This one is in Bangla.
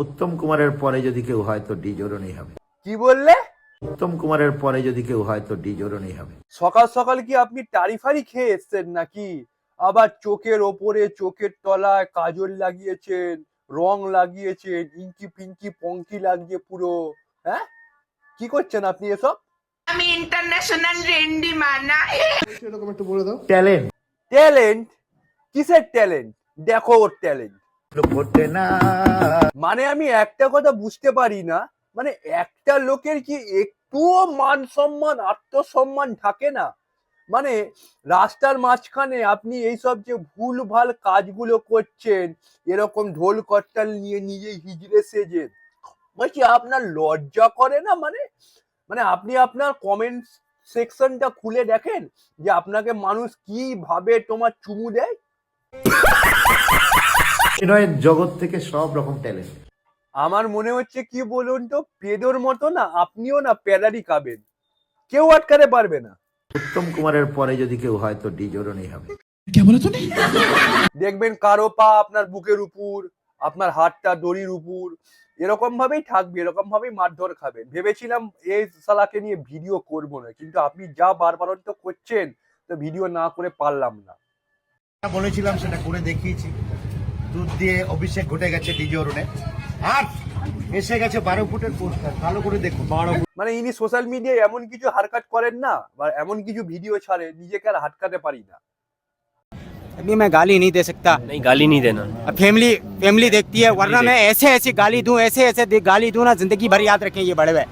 উত্তম কুমারের পরে যদি কেউ হয় তো ডি জোরনই হবে। কি বললে? উত্তম কুমারের পরে যদি কেউ হয় তো ডি জোরনই হবে। সকাল সকাল কি আপনি টারিফারি খেয়ে এসছেন নাকি? আবার চোখের ওপরে চোখের তলায় কাজল লাগিয়েছেন, রং লাগিয়েছেন, ইঙ্কি পিঙ্কি পঙ্কি লাগিয়ে পুরো। হ্যাঁ, কি করছেন আপনি এসব? আমি ইন্টারন্যাশনাল রেন্ডি মানা এরকম একটু বলে দাও। Talent talent? কিসের ট্যালেন্ট? দেখো ওর ট্যালেন্ট। ঘটে না। মানে আমি একটা কথা বুঝতে পারি না, মানে একটা লোকের কি একটুও মান সম্মান আত্মসম্মান থাকে না? মানে রাস্তার মাঝখানে আপনি এইসব যে ভুলভাল কাজগুলো করছেন, এরকম ঢোল করতাল নিয়ে নিজে হিজড়ে সেজে, বলছি আপনার লজ্জা করে না? মানে মানে আপনি আপনার কমেন্ট সেকশনটা খুলে দেখেন যে আপনাকে মানুষ কিভাবে তোমার চুমু দেয়। অভিনয়ের জগৎ থেকে সব রকম ট্যালেন্ট। আমার মনে হচ্ছে কি বলুন তো, পেদোর মতো না আপনিও না প্যালারি খাবেন, কেউ আটকাতে পারবে না। উত্তম কুমারের পরে যদি কেউ হয় তো ডি জোরনই হবে। দেখবেন কারো পা আপনার বুকের উপর, আপনার হাতটা দড়ির উপর, এরকম ভাবেই থাকবে, এরকম ভাবেই মারধর খাবেন। ভেবেছিলাম এই শালাকে নিয়ে ভিডিও করব না, কিন্তু আপনি যা বারবারন্ত করছেন তো ভিডিও না করে পারলাম না। বলেছিলাম সেটা করে দেখিয়েছি। দুধ দিয়ে অভিষেক ঘটে গেছে ডি জোরনে, আর এসে গেছে 12 ফুটের পোস্টার। ভালো করে দেখুন। মানে ইনি সোশ্যাল মিডিয়ায় এমন কিছু হারকাট করেন না, বা এমন কিছু ভিডিও ছাড়ে, নিজেকে আর হাটকাতে পারি না। अभी मैं गाली नहीं दे सकता। नहीं, गाली नहीं देना। अब फैमिली देखती है, वरना मैं ऐसे ऐसे गाली दूं, ऐसे ऐसे गाली दूं ना, जिंदगी भर याद रखें ये बड़े भाई।